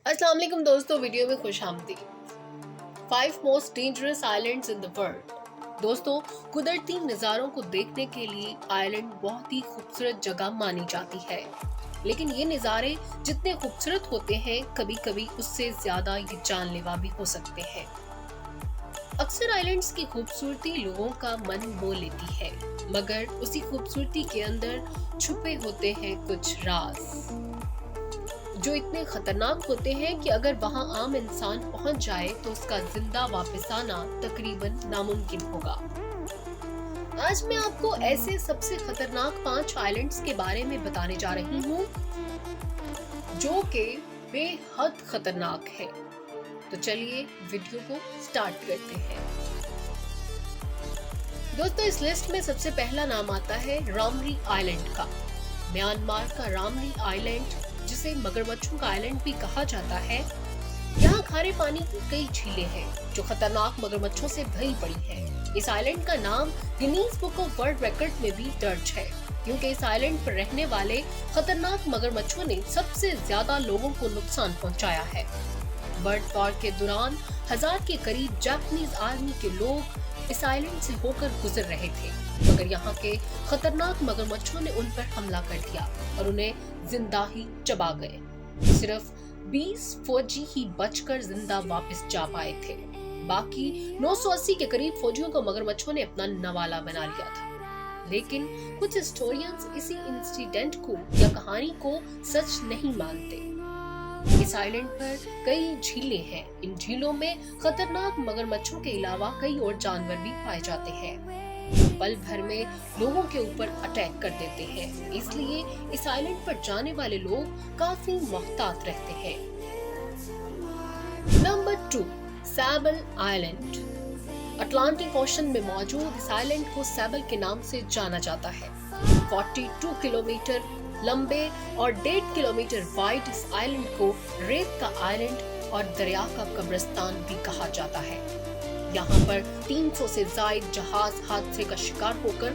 अस्सलाम वालेकुम दोस्तों, वीडियो में खुश आमदीद। 5 most dangerous islands in the world. दोस्तों, कुदरती नज़ारों को देखने के लिए आइलैंड बहुत ही खूबसूरत जगह मानी जाती है, लेकिन ये नज़ारे जितने खूबसूरत होते हैं, कभी कभी उससे ज्यादा ये जानलेवा भी हो सकते हैं। अक्सर आइलैंड्स की खूबसूरती लोगों का मन मोह लेती है, मगर उसी खूबसूरती के अंदर छुपे होते हैं कुछ राज जो इतने खतरनाक होते हैं कि अगर वहां आम इंसान पहुंच जाए तो उसका जिंदा वापस आना तकरीबन नामुमकिन होगा। आज मैं आपको ऐसे सबसे खतरनाक 5 आइलैंड्स के बारे में बताने जा रही हूँ जो कि बेहद खतरनाक है। तो चलिए वीडियो को स्टार्ट करते हैं। दोस्तों, इस लिस्ट में सबसे पहला नाम आता है रामरी आइलैंड का। म्यांमार का रामरी आइलैंड, जिसे मगरमच्छों का आइलैंड भी कहा जाता है, यहाँ खारे पानी की कई झीलें हैं जो खतरनाक मगरमच्छों से भरी पड़ी है। इस आइलैंड का नाम Guinness book of world record में भी दर्ज है, क्योंकि इस आइलैंड पर रहने वाले खतरनाक मगरमच्छों ने सबसे ज्यादा लोगों को नुकसान पहुंचाया है। बर्ड वॉर के दौरान 1000 के करीब जापानीज आर्मी के लोग इस आइलैंड से होकर गुजर रहे थे, मगर यहाँ के खतरनाक मगरमच्छों ने उन पर हमला कर दिया और उन्हें जिंदा ही चबा गए। सिर्फ 20 फौजी ही बचकर जिंदा वापस जा पाए थे। बाकी 980 के करीब फौजियों को मगरमच्छों ने अपना नवाला बना लिया था। लेकिन कुछ हिस्टोरियंस इसी इंसिडेंट को या कहानी को सच नहीं मानते। इस आइलैंड पर कई झीलें हैं। इन झीलों में खतरनाक मगरमच्छों के अलावा कई और जानवर भी पाए जाते हैं। पल भर में लोगों के ऊपर अटैक कर देते हैं, इसलिए इस आइलैंड पर जाने वाले लोग काफी मुहतात रहते हैं। Number 2, Sable Island. Atlantic Ocean में मौजूद इस आइलैंड को सैबल के नाम से जाना जाता है। 42 किलोमीटर लंबे और 1.5 किलोमीटर वाइड इस आइलैंड को रेत का आइलैंड और दरिया का कब्रिस्तान भी कहा जाता है। यहाँ पर 300 से ज्यादा जहाज हादसे का शिकार होकर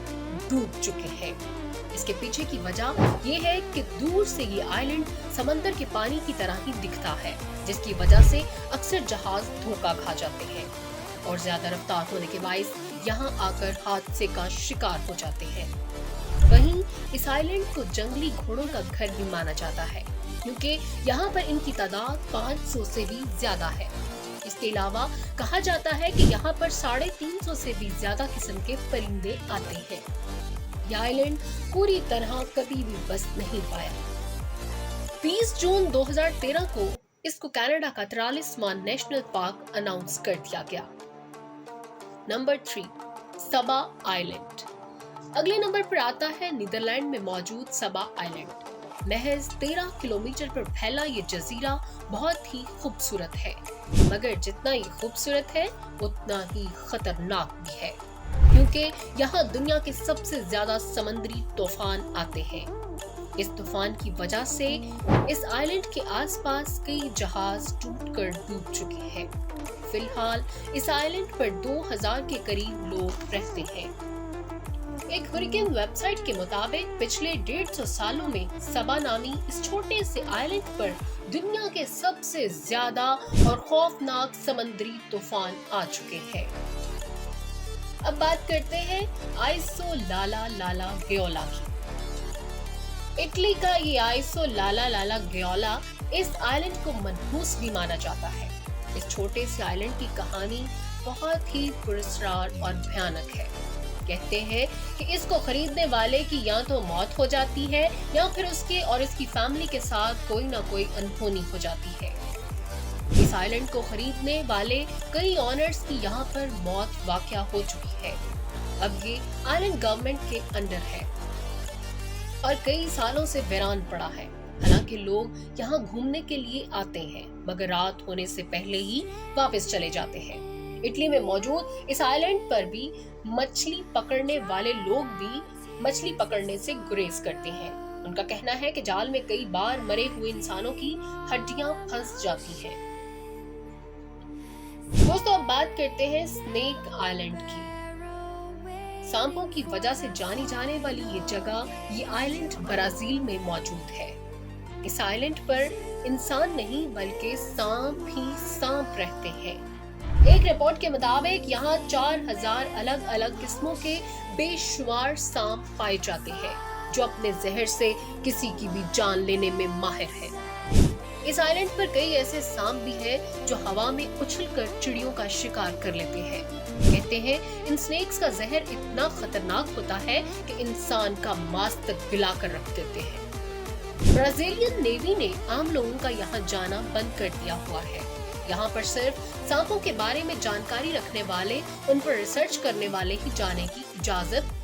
डूब चुके हैं। इसके पीछे की वजह ये है कि दूर से ये आइलैंड समंदर के पानी की तरह ही दिखता है, जिसकी वजह से अक्सर जहाज धोखा खा जाते हैं और ज्यादा रफ्तार होने के बाइस यहाँ आकर हादसे का शिकार हो जाते हैं। वहीं इस आइलैंड को जंगली घोड़ों का घर भी माना जाता है, क्योंकि यहाँ पर इनकी तादाद 500 से भी ज्यादा है। इसके अलावा कहा जाता है कि यहाँ पर 350 से भी ज्यादा किस्म के परिंदे आते हैं। यह आइलैंड पूरी तरह कभी भी बस नहीं पाया। 20 जून 2013 को इसको कनाडा का 43वां नेशनल पार्क अनाउंस कर दिया गया। नंबर 3, सबा आइलैंड। अगले नंबर पर आता है नीदरलैंड में मौजूद सबा आइलैंड। महज 13 किलोमीटर पर फैला ये जजीरा बहुत ही खूबसूरत है, मगर जितना ही खूबसूरत है उतना ही खतरनाक भी है, क्योंकि यहाँ दुनिया के सबसे ज्यादा समुद्री तूफान आते हैं। इस तूफान की वजह से इस आइलैंड के आसपास कई जहाज टूटकर डूब चुके हैं। फिलहाल इस आइलैंड पर 2000 के करीब लोग रहते हैं। एक हुरिकेन वेबसाइट के मुताबिक पिछले 150 सालों में सबा नामी इस छोटे से आइलैंड पर दुनिया के सबसे ज्यादा और खौफनाक समुद्री तूफान आ चुके हैं। अब बात करते हैं आइसो लाला लाला ग्योला की। इटली का ये आइसो लाला लाला ग्योला इस आइलैंड को मनहूस भी माना जाता है। इस छोटे से आइलैंड की कहानी बहुत ही पुरस्कार और भयानक है। कहते हैं कि इसको खरीदने वाले की या तो मौत हो जाती है या फिर उसके और इसकी फैमिली के साथ कोई ना कोई अनहोनी हो जाती है। इस आइलैंड को खरीदने वाले कई ऑनर्स की यहाँ पर मौत वाकया हो चुकी है। अब ये आइलैंड गवर्नमेंट के अंडर है और कई सालों से वीरान पड़ा है। हालांकि लोग यहाँ घूमने के लिए आते हैं, मगर रात होने से पहले ही वापस चले जाते हैं। इटली में मौजूद इस आइलैंड पर भी मछली पकड़ने वाले लोग भी मछली पकड़ने से गुरेज करते हैं। उनका कहना है कि जाल में कई बार मरे हुए इंसानों की हड्डियां फंस जाती हैं। दोस्तों, अब बात करते हैं स्नेक आइलैंड की। सांपों की वजह से जानी जाने वाली ये जगह, ये आइलैंड ब्राजील में मौजूद है। इस आइलैंड पर इंसान नहीं बल्कि सांप ही सांप रहते हैं। एक रिपोर्ट के मुताबिक यहाँ 4000 अलग अलग किस्मों के बेशुमार सांप पाए जाते हैं जो अपने जहर से किसी की भी जान लेने में माहिर है। इस आइलैंड पर कई ऐसे सांप भी हैं जो हवा में उछलकर चिड़ियों का शिकार कर लेते हैं। कहते हैं इन स्नेक्स का जहर इतना खतरनाक होता है कि इंसान का मांस तक गिला कर रख देते हैं। ब्राजीलियन नेवी ने आम लोगों का यहाँ जाना बंद कर दिया हुआ है। यहाँ पर सिर्फ सांपों के बारे में जानकारी रखने वाले, उन पर रिसर्च करने वाले ही जाने की इजाजत